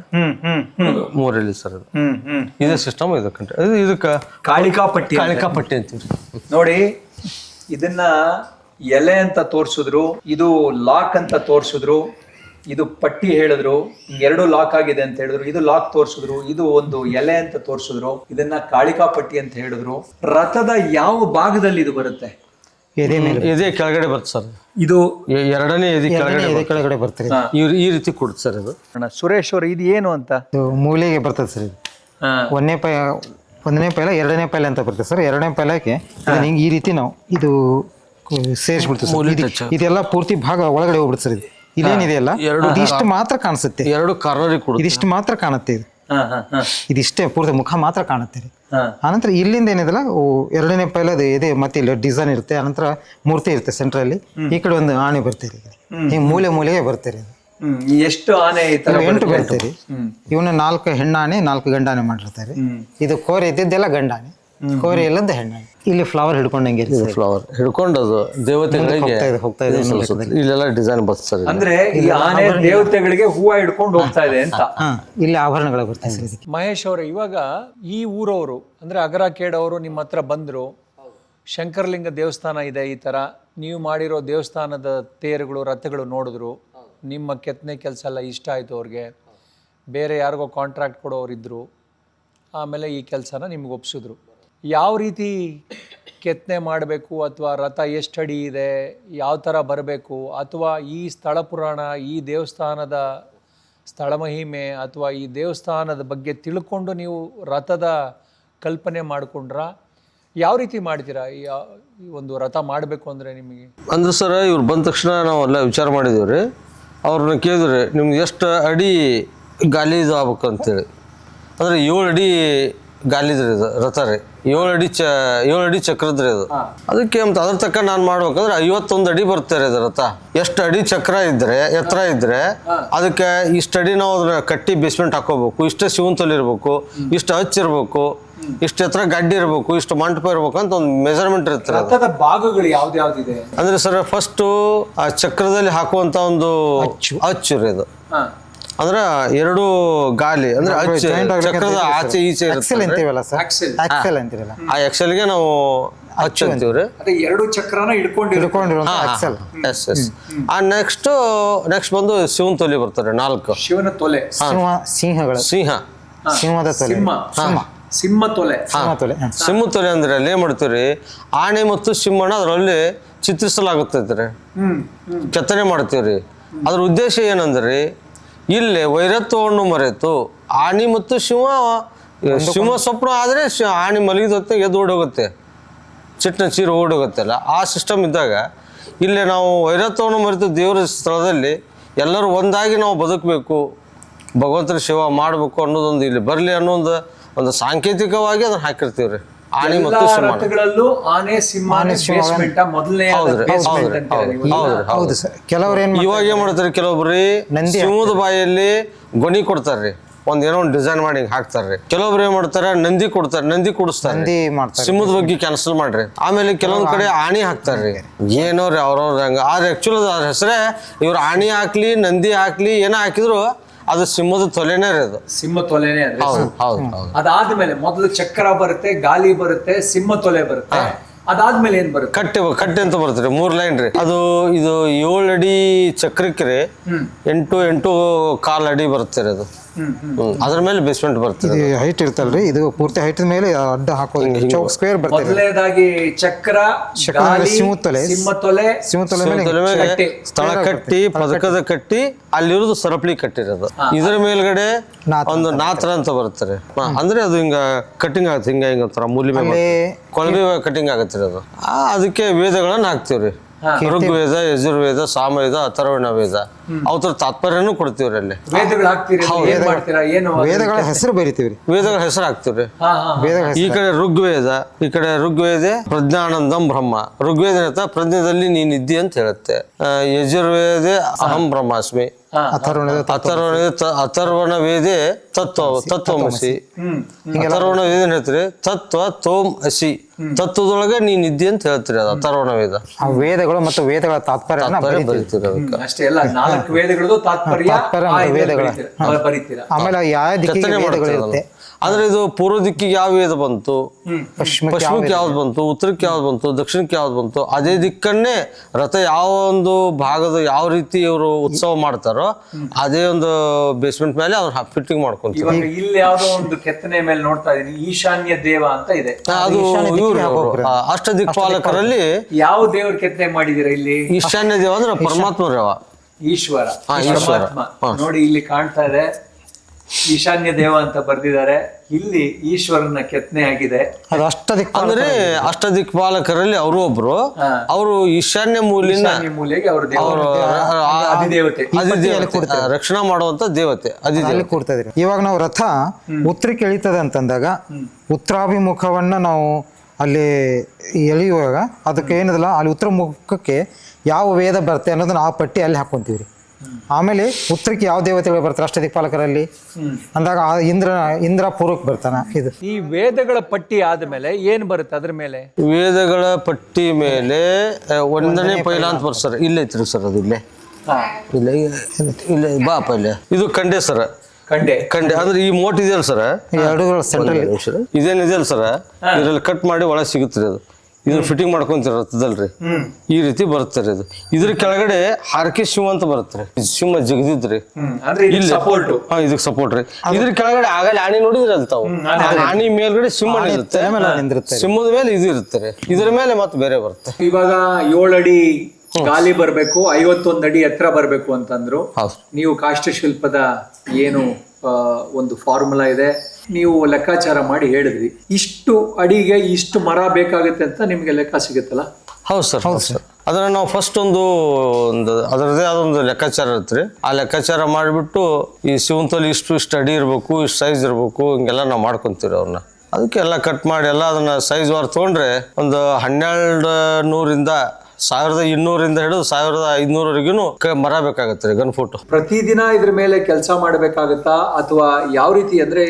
3 ಎಲೆ ಸರ್. ಇದು ಇದೇ ಸಿಸ್ಟಮ್. ಇದಕ್ಕೆ ಕಾಳಿಕಾಪಟ್ಟಿ ಅಂತೀವಿ ನೋಡಿ. ಇದನ್ನ ಎಲೆ ಅಂತ ತೋರ್ಸಿದ್ರು, ಇದು ಲಾಕ್ ಅಂತ ತೋರ್ಸಿದ್ರು, ಇದು ಪಟ್ಟಿ ಹೇಳಿದ್ರು, ಎರಡು ಲಾಕ್ ಆಗಿದೆ ಅಂತ ಹೇಳಿದ್ರು, ಇದು ಲಾಕ್ ತೋರ್ಸಿದ್ರು, ಇದು ಒಂದು ಎಲೆ ಅಂತ ತೋರ್ಸಿದ್ರು, ಇದನ್ನ ಕಾಳಿಕಾಪಟ್ಟಿ ಅಂತ ಹೇಳಿದ್ರು. ರಥದ ಯಾವ ಭಾಗದಲ್ಲಿ ಇದು ಬರುತ್ತೆ? ಎದೆ ಕೆಳಗಡೆ ಬರುತ್ತೆ ಸರ್. ಇದು ಎರಡನೇ ಎದೆ ಕೆಳಗಡೆ ಬರ್ತಾರೆ. ಈ ರೀತಿ ಕೊಡುತ್ತೆ ಸರ್. ಇದು ಸುರೇಶ್ ಅವರು ಇದು ಏನು ಅಂತ? ಮೂಲೆಗೆ ಬರ್ತದೆ ಸರ್. ಇದು ಒಂದನೇ ಪೈಲ, ಎರಡನೇ ಪೈಲ ಅಂತ ಬರ್ತದೆ ಸರ್. ಎರಡನೇ ಪೈಲಕ್ಕೆ ಹಿಂಗೆ ಈ ರೀತಿ ನಾವು ಇದು ಸೇರಿಸ್ಬಿಡ್ತೀವಿ ಸರ್. ಇದೆಲ್ಲ ಪೂರ್ತಿ ಭಾಗ ಒಳಗಡೆ ಹೋಗ್ಬಿಡುತ್ತೆ ಸರ್. ಇದು ಇದೇನಿದೆಯಲ್ಲ ಇದಿಷ್ಟು ಮಾತ್ರ ಕಾಣಿಸುತ್ತೆ. ಎರಡು ಕಾರ್ನರಿಗೆ ಕೊಡುತ್ತೆ. ಇದಿಷ್ಟು ಮಾತ್ರ ಕಾಣುತ್ತೆ. ಇದು ಇದಿಷ್ಟೇ ಪೂರ್ತಿ ಮುಖ ಮಾತ್ರ ಕಾಣುತ್ತೆ ರೀ. ಆನಂತರ ಇಲ್ಲಿಂದ ಏನಿದೆಲ್ಲ ಎರಡನೇ ಪೈಲದ ಇದೆ, ಮತ್ತೆ ಇಲ್ಲಿ ಡಿಸೈನ್ ಇರುತ್ತೆ. ಆನಂತರ ಮೂರ್ತಿ ಇರುತ್ತೆ ಸೆಂಟ್ರಲ್ಲಿ. ಈ ಕಡೆ ಒಂದು ಆನೆ ಬರ್ತೀರಿ, ಹಿಂಗೆ ಮೂಲೆಗೆ ಬರ್ತೀರಿ. ಎಷ್ಟು ಆನೆ? 8 ಬರ್ತೀರಿ. ಇವನ್ನ 4 ಹೆಣ್ಣಾನೆ 4 ಗಂಡಾನೆ ಮಾಡಿರ್ತಾರೆ. ಇದು ಕೋರೆ ಇದ್ದಿದ್ದೆಲ್ಲ ಗಂಡಾನೆ, ಕೋರೆ ಇಲ್ಲದ ಹೆಣ್ಣಾನೆ. ಇಲ್ಲಿ ಫ್ಲವರ್ ಹಿಡ್ಕೊಂಡಂಗೆ ಫ್ಲವರ್ ಹಿಡ್ಕೊಂಡದು ದೇವತೆಗಳಿಗೆ ಹೋಗ್ತಾ ಇದೆ. ಇಲ್ಲೆಲ್ಲ ಡಿಸೈನ್ ಬರ್ತದೆ. ಅಂದ್ರೆ ಈ ಆನೆ ದೇವತೆಗಳಿಗೆ ಹೂವ ಹಿಡ್ಕೊಂಡು ಹೋಗ್ತಾ ಇದೆ ಅಂತ. ಇಲ್ಲಿ ಆಭರಣಗಳು ಬರ್ತಾ ಇದೆ. ಮಹೇಶ್ ಅವರೇ, ಇವಾಗ ಈ ಊರವರು ಅಂದ್ರೆ ಅಗರಕೇಡವರು ನಿಮ್ಮ ಹತ್ರ ಬಂದ್ರು, ಶಂಕರಲಿಂಗ ದೇವಸ್ಥಾನ ಇದೆ, ಈ ತರ ನೀವು ಮಾಡಿರೋ ದೇವಸ್ಥಾನದ ತೇರುಗಳು ರಥಗಳು ನೋಡಿದ್ರು, ನಿಮ್ಮ ಕೆತ್ತನೆ ಕೆಲಸ ಎಲ್ಲ ಇಷ್ಟ ಆಯ್ತು ಅವ್ರಿಗೆ, ಬೇರೆ ಯಾರಿಗೋ ಕಾಂಟ್ರಾಕ್ಟ್ ಕೊಡೋರಿದ್ರು, ಆಮೇಲೆ ಈ ಕೆಲಸನ ನಿಮ್ಗೆ ಒಪ್ಸಿದ್ರು. ಯಾವ ರೀತಿ ಕೆತ್ತನೆ ಮಾಡಬೇಕು, ಅಥವಾ ರಥ ಎಷ್ಟು ಅಡಿ ಇದೆ, ಯಾವ ಥರ ಬರಬೇಕು, ಅಥವಾ ಈ ಸ್ಥಳ ಪುರಾಣ, ಈ ದೇವಸ್ಥಾನದ ಸ್ಥಳ ಮಹಿಮೆ, ಅಥವಾ ಈ ದೇವಸ್ಥಾನದ ಬಗ್ಗೆ ತಿಳ್ಕೊಂಡು ನೀವು ರಥದ ಕಲ್ಪನೆ ಮಾಡಿಕೊಂಡ್ರ? ಯಾವ ರೀತಿ ಮಾಡ್ತೀರಾ ಈ ಒಂದು ರಥ ಮಾಡಬೇಕು ಅಂದರೆ ನಿಮಗೆ? ಅಂದ್ರೆ ಸರ್, ಇವ್ರು ಬಂದ ತಕ್ಷಣ ನಾವೆಲ್ಲ ವಿಚಾರ ಮಾಡಿದ್ದೀವಿ ರೀ. ಅವ್ರನ್ನ ಕೇಳಿದ್ರಿ, ನಿಮ್ಗೆ ಎಷ್ಟು ಅಡಿ ಗಾಲಿ ಇದು ಆಗ್ಬೇಕು ಅಂತೇಳಿ. ಅಂದರೆ 7 ಅಡಿ ಗಾಲಿದ್ರಿ ಇದು ರಥ ರೀ. 7 ಅಡಿ ಚಕ್ರದ್ರಿ ಅದು. ಅದಕ್ಕೆ ಅಂತ ಅದ್ರ ತಕ್ಕ ನಾನು ಮಾಡ್ಬೇಕಂದ್ರೆ 51 ಅಡಿ ಬರ್ತಾರೆ ಇದು ರಥ. ಎಷ್ಟು ಅಡಿ ಚಕ್ರ ಇದ್ರೆ, ಎತ್ತರ ಇದ್ರೆ ಅದಕ್ಕೆ ಇಷ್ಟು ಅಡಿ ನಾವು ಅದನ್ನ ಕಟ್ಟಿ ಬೇಸ್ಮೆಂಟ್ ಹಾಕೋಬೇಕು, ಇಷ್ಟೇ ಶಿವನ್ ತೊಲೆ ಇರ್ಬೇಕು, ಇಷ್ಟು ಹಚ್ಚಿರ್ಬೇಕು, ಇಷ್ಟು ಎತ್ತರ ಗಡ್ಡಿ ಇರ್ಬೇಕು, ಇಷ್ಟು ಮಂಟಪ ಇರ್ಬೇಕು ಅಂತ ಒಂದು ಮೆಜರ್ಮೆಂಟ್ ಇರ್ತಾರೆ. ರಥದ ಭಾಗಗಳು ಯಾವ್ದ್ಯಾವ್ದಿದೆ ಅಂದ್ರೆ ಸರ್, ಫಸ್ಟ್ ಆ ಚಕ್ರದಲ್ಲಿ ಹಾಕುವಂತ ಒಂದು ಅಚ್ಚು ರೀ ಇದು. ಅಂದ್ರೆ 2 ಗಾಲಿ ಅಂದ್ರೆ ಚಕ್ರದ ಆಚೆ ಈಚೆ ಇರುತ್ತೆ. ಆ ಎಕ್ಸೆಲ್ಗೆ ನಾವು ಅಚ್ಚು ಅಂತೀವ್ರಿ. ಎರಡು ಚಕ್ರನ ಹಿಡ್ಕೊಂಡಿರೋ ಆ ನೆಕ್ಸ್ಟ್ ಬಂದು ಶಿವನ್ ತೊಲೆ ಬರ್ತಾರೆ 4 ಶಿವನ ತೊಲೆ, ಸಿಂಹ ತೊಲೆ ಅಂದ್ರೆ ಅಲ್ಲಿ ಏನ್ ಮಾಡ್ತೀವ್ರಿ, ಆನೆ ಮತ್ತು ಸಿಂಹನ ಅದರಲ್ಲಿ ಚಿತ್ರಿಸಲಾಗುತ್ತೈತ್ರಿ, ಕೆತ್ತನೆ ಮಾಡ್ತೀವ್ರಿ. ಅದ್ರ ಉದ್ದೇಶ ಏನಂದ್ರಿ, ಇಲ್ಲಿ ವೈರತ್ವವನ್ನು ಮರೆತು ಆನೆ ಮತ್ತು ಸಿಂಹ ಸ್ವಪ್ನ ಆದರೆ ಆನೆ ಮಲಗಿದ ಹೊತ್ತಿಗೆ ಎದ್ದು ಓಡೋಗುತ್ತೆ, ಚಿಟ್ಟನ ಚೀರು ಓಡೋಗುತ್ತಲ್ಲ, ಆ ಸಿಸ್ಟಮ್ ಇದ್ದಾಗ ಇಲ್ಲಿ ನಾವು ವೈರತ್ವವನ್ನು ಮರೆತು ದೇವರ ಸ್ಥಳದಲ್ಲಿ ಎಲ್ಲರೂ ಒಂದಾಗಿ ನಾವು ಬದುಕಬೇಕು, ಭಗವಂತನ ಸೇವಾ ಮಾಡಬೇಕು ಅನ್ನೋದೊಂದು ಇಲ್ಲಿ ಬರಲಿ ಅನ್ನೋ ಒಂದು ಸಾಂಕೇತಿಕವಾಗಿ ಅದನ್ನ ಹಾಕಿರ್ತೀವ್ರಿ. ಆನೆ ಮತ್ತು ಇವಾಗ ಏನ್ ಮಾಡ್ತಾರೆ, ಕೆಲವೊಬ್ರಿ ಸಿಂಹದ ಬಾಯಲ್ಲಿ ಗೊನಿ ಕೊಡ್ತಾರ್ರಿ, ಏನೋ ಒಂದು ಡಿಸೈನ್ ಮಾಡಿ ಹಾಕ್ತಾರ್ರಿ. ಕೆಲವೊಬ್ರು ಏನ್ ಮಾಡ್ತಾರೆ, ನಂದಿ ಕೊಡ್ತಾರೆ, ನಂದಿ ಕೊಡಿಸ್ತಾರೆ, ಸಿಂಹದ ಬಗ್ಗೆ ಕ್ಯಾನ್ಸಲ್ ಮಾಡ್ರಿ. ಆಮೇಲೆ ಕೆಲವೊಂದ್ ಕಡೆ ಆಣಿ ಹಾಕ್ತಾರ್ರಿ. ಏನೋ ರೀ ಅವ್ರವ್ರ ಹಂಗ. ಆದ್ರೆ ಆಕ್ಚುಲಿ ಅದ್ರ ಹೆಸರೇ ಇವ್ರು ಆಣಿ ಹಾಕ್ಲಿ ನಂದಿ ಹಾಕ್ಲಿ ಏನೋ ಹಾಕಿದ್ರು ಅದು ಸಿಂಹದ ತೊಲೆನೇ ರೀ. ಅದು ಸಿಂಹ ತೊಲೆನೇ. ಅದಾದ್ಮೇಲೆ ಮೊದಲು ಚಕ್ರ ಬರುತ್ತೆ, ಗಾಲಿ ಬರುತ್ತೆ, ಸಿಂಹ ತೊಲೆ ಬರುತ್ತೆ. ಅದಾದ್ಮೇಲೆ ಏನ್ ಬರುತ್ತೆ? ಕಟ್ಟೆ ಅಂತ ಬರ್ತೀರಿ 3 ಲೈನ್ ರೀ. ಅದು ಇದು 7 ಅಡಿ ಚಕ್ರಕ್ಕೆ ರೀ 8 ಕಾಲ್ ಅಡಿ ಬರುತ್ತೆ ರೀ ಅದು. ಅದ್ರ ಮೇಲೆ ಬೇಸ್ಮೆಂಟ್ ಬರ್ತದೆ. ಇದು ಹೈಟ್ ಇರ್ತಲ್ರಿ, ಇದು ಪೂರ್ತಿ ಹೈಟ್ ಮೇಲೆ ಅಡ್ಡ ಹಾಕೋದು ಚೌಕ್ ಸ್ಕ್ವೇರ್ ಬರ್ತದೆ. ಮೊದಲನೇದಾಗಿ ಚಕ್ರ, ಸಿಂಹತೊಲೆ ಮೇಲೆ ಸ್ಥಳ ಕಟ್ಟಿ ಪದಕದ ಕಟ್ಟಿ ಅಲ್ಲಿರೋದು ಸರಪಳಿ ಕಟ್ಟಿರೋದು. ಇದ್ರ ಮೇಲ್ಗಡೆ ಒಂದು ನಾತ್ರ ಅಂತ ಬರ್ತಾರೆ. ಅಂದ್ರೆ ಅದು ಹಿಂಗ ಕಟ್ಟಿಂಗ್ ಆಗುತ್ತೆ, ಹಿಂಗ ಒಂಥರ ಮೂಲಿ ಮೇಲೆ ಕೊಳವೆ ಕಟ್ಟಿಂಗ್ ಆಗತ್ತೆ ಅದು. ಅದಕ್ಕೆ ವೇದಗಳನ್ನ ಹಾಕ್ತಿವ್ರಿ. ಋಗ್ವೇದ, ಯಜುರ್ವೇದ, ಸಾಮವೇದ, ಅಥರ್ವಣ ವೇದ, ಅವ್ರ ತಾತ್ಪರ್ಯನೂ ಕೊಡ್ತೀವ್ರಿ ಅಲ್ಲಿ. ವೇದಗಳ ಹೆಸರು ಬರಿತೀವ್ರಿ, ವೇದಗಳ ಹೆಸರು ಹಾಕ್ತಿವ್ರಿ. ಈ ಕಡೆ ಋಗ್ವೇದ ಪ್ರಜ್ಞಾನಂದಂ ಬ್ರಹ್ಮ. ಋಗ್ವೇದ ಪ್ರಜ್ಞದಲ್ಲಿ ನೀನಿದ್ದಿ ಅಂತ ಹೇಳುತ್ತೆ. ಯಜುರ್ವೇದ ಅಹಂ ಬ್ರಹ್ಮಾಸ್ಮಿ. ಅಥರ್ವಣ ವೇದೆ ತತ್ವಮಸಿ. ಅಥರ್ವಣ ವೇದ ಹೇಳ್ತೀರಿ ತತ್ವ ತೋಮ್ ಅಸಿ. ತತ್ವದೊಳಗೆ ನೀನಿದ್ದಿ ಅಂತ ಹೇಳ್ತೀರಿ ಅದು ಅಥರ್ವಣ ವೇದ. ಆ ವೇದಗಳು ಮತ್ತು ವೇದಗಳ ತಾತ್ಪರ್ಯ ಬರೀತೀರಿ ಅದಕ್ಕೆ. ಅಷ್ಟೇ ಅಲ್ಲ, 4 ವೇದಗಳದ್ದು ತಾತ್ಪರ್ಯ ಆಮೇಲೆ ಯಾವ ದಿಕ್ಕಿಗೆ ವೇದಗಳು ಇರುತ್ತೆ. ಆದ್ರೆ ಇದು ಪೂರ್ವ ದಿಕ್ಕಿಗೆ ಯಾವ ವೇದ ಬಂತು, ಪಶ್ಚಿಮಕ್ಕೆ ಯಾವ್ದು ಬಂತು, ಉತ್ತರಕ್ಕೆ ಯಾವ್ದು ಬಂತು, ದಕ್ಷಿಣಕ್ಕೆ ಯಾವ್ದು ಬಂತು, ಅದೇ ದಿಕ್ಕನ್ನೇ ರಥ ಯಾವ ಒಂದು ಭಾಗದ ಯಾವ ರೀತಿ ಇವರು ಉತ್ಸವ ಮಾಡ್ತಾರೋ ಅದೇ ಒಂದು ಬೇಸ್ಮೆಂಟ್ ಮೇಲೆ ಅವ್ರು ಫಿಟ್ಟಿಂಗ್ ಮಾಡ್ಕೊಂತಾರೆ. ಇಲ್ಲಿ ಯಾವ್ದೋ ಒಂದು ಕೆತ್ತನೆ ಮೇಲೆ ನೋಡ್ತಾ ಇದೀನಿ, ಈಶಾನ್ಯ ದೇವ ಅಂತ ಇದೆ. ಅದು ಇವರು ಅಷ್ಟದಿಕ್ಪಾಲಕರಲ್ಲಿ ಯಾವ ದೇವ್ರ ಕೆತ್ತನೆ ಮಾಡಿದೀರಾ ಇಲ್ಲಿ? ಈಶಾನ್ಯ ದೇವ ಅಂದ್ರೆ ಪರಮಾತ್ಮ ದೇವ, ಈಶ್ವರ. ನೋಡಿ ಇಲ್ಲಿ ಕಾಣ್ತಾ ಇದೆ ಈಶಾನ್ಯ ದೇವ ಅಂತ ಬರ್ದಿದ್ದಾರೆ. ಇಲ್ಲಿ ಈಶ್ವರನ ಕೆತ್ತನೆ ಆಗಿದೆ. ಅಂದ್ರೆ ಅಷ್ಟದಿಕ್ಪಾಲಕರಲ್ಲಿ ಅವರು ಒಬ್ರು. ಅವರು ಈಶಾನ್ಯ ಮೂಲೆಗೆ ಅವರು ರಕ್ಷಣಾ ಮಾಡುವಂತ ದೇವತೆ ಅಲ್ಲಿ ಕೊಡ್ತಾ ಇದ್ರಿ. ಇವಾಗ ನಾವು ರಥ ಉತ್ತರಕ್ಕೆ ಎಳಿತದೆ ಅಂತಂದಾಗ ಉತ್ತರಾಭಿಮುಖವನ್ನ ನಾವು ಅಲ್ಲಿ ಎಳೆಯುವಾಗ ಅದಕ್ಕೆ ಏನದಲ್ಲ ಅಲ್ಲಿ ಉತ್ತರ ಮುಖಕ್ಕೆ ಯಾವ ವೇದ ಬರುತ್ತೆ ಅನ್ನೋದನ್ನ ಆ ಪಟ್ಟಿ ಅಲ್ಲಿ ಹಾಕೊಂತೀವ್ರಿ. ಆಮೇಲೆ ಉತ್ತರಕ್ಕೆ ಯಾವ ದೇವತೆಗಳು ಬರ್ತಾರೆ ಅಷ್ಟದಿಕ್ಪಾಲಕರಲ್ಲಿ ಅಂದಾಗ ಇಂದ್ರ ಪೂರ್ವಕ್ಕೆ ಬರ್ತಾನ. ಇದು ಈ ವೇದಗಳ ಪಟ್ಟಿ ಆದ್ಮೇಲೆ ಏನ್ ಬರುತ್ತೆ ಅದ್ರ ಮೇಲೆ? ವೇದಗಳ ಪಟ್ಟಿ ಮೇಲೆ 1ನೇ ಪೈಲ ಅಂತ ಬರ್ತಾರೆ. ಇಲ್ಲೇ ಐತ್ರಿ ಸರ್, ಅದು ಇಲ್ಲೇ ಬಾಪ ಇಲ್ಲೇ. ಇದು ಕಂಡೆ ಸರ್, ಕಂಡೆ ಅಂದ್ರೆ ಈ ಮೋಟ್ ಇದೆಯಲ್ಲ ಸರ್, ಇದೇನಿದೆಯಲ್ಲ ಸರ್, ಇದ್ರಲ್ಲಿ ಕಟ್ ಮಾಡಿ ಒಳಗೆ ಸಿಗುತ್ತೆ ಅದು. ಇದನ್ನ ಫಿಟ್ಟಿಂಗ್ ಮಾಡ್ಕೊಂತೀರ ರಥದಲ್ರಿ, ಈ ರೀತಿ ಬರುತ್ತೆ ಅದು. ಇದ್ರ ಕೆಳಗಡೆ ಹಾರ್ಕೆ ಶಿವ ಅಂತ ಬರುತ್ತೆ. ಸಿಂಹ ಜಗದಿದ್ರಿ ಇದಕ್ಕೆ ಸಪೋರ್ಟ್ ರೀ. ಇದ್ರ ಕೆಳಗಡೆ ಆಗಲ್ಲ ಆಣಿ ನೋಡಿದ್ರೆ ಅಂತಾವು ಆಣಿ ಮೇಲ್ಗಡೆ ಸಿಂಹ ಇರುತ್ತೆ, ಸಿಂಹದ ಮೇಲೆ ಇದು ಇರುತ್ತೆ. ಇದ್ರ ಮೇಲೆ ಮತ್ತೆ ಬೇರೆ ಬರುತ್ತೆ. ಇವಾಗ 7 ಅಡಿ ಗಾಲಿ ಬರ್ಬೇಕು, 51 ಅಡಿ ಎತ್ತರ ಬರ್ಬೇಕು ಅಂತಂದ್ರು. ನೀವು ಕಾಷ್ಟಶಿಲ್ಪದ ಏನು ಒಂದು ಫಾರ್ಮುಲಾ ಇದೆ, ನೀವು ಲೆಕ್ಕಾಚಾರ ಮಾಡಿ ಹೇಳಿದ್ರಿ. ಇಷ್ಟು ಅಡಿಗೆ ಇಷ್ಟು ಮರ ಬೇಕಾಗುತ್ತೆ ಅಂತ ನಿಮ್ಗೆ ಲೆಕ್ಕ ಸಿಗುತ್ತಲ್ಲ? ಹೌದು ಸರ್, ಹೌದು ಸರ್. ಅದನ್ನ ನಾವು ಫಸ್ಟ್ ಒಂದು ಅದರದೇ ಆದೊಂದು ಲೆಕ್ಕಾಚಾರ ಇರುತ್ತೆ. ಆ ಲೆಕ್ಕಾಚಾರ ಮಾಡಿಬಿಟ್ಟು ಈ ಶಿವಂತಲ್ಲಿ ಇಷ್ಟು ಅಡಿ ಇರಬೇಕು, ಇಷ್ಟು ಸೈಜ್ ಇರಬೇಕು, ಹಿಂಗೆಲ್ಲ ನಾವು ಮಾಡ್ಕೊಂತೀವಿ ಅವ್ರನ್ನ. ಅದಕ್ಕೆಲ್ಲ ಕಟ್ ಮಾಡಿ ಎಲ್ಲ ಅದನ್ನ ಸೈಜ್ ವಾರ್ ತೊಗೊಂಡ್ರೆ ಒಂದು 1200ರಿಂದ 1200ರಿಂದ ಹಿಡಿದು 1500ವರೆಗೂ ಮರ ಬೇಕಾಗತ್ತೆ ರೀ, ಗನ್ ಫುಟ್. ಪ್ರತಿದಿನ ಇದ್ರ ಮೇಲೆ ಕೆಲಸ ಮಾಡಬೇಕಾಗತ್ತಾ ಅಥವಾ ಯಾವ ರೀತಿ? ಅಂದ್ರೆ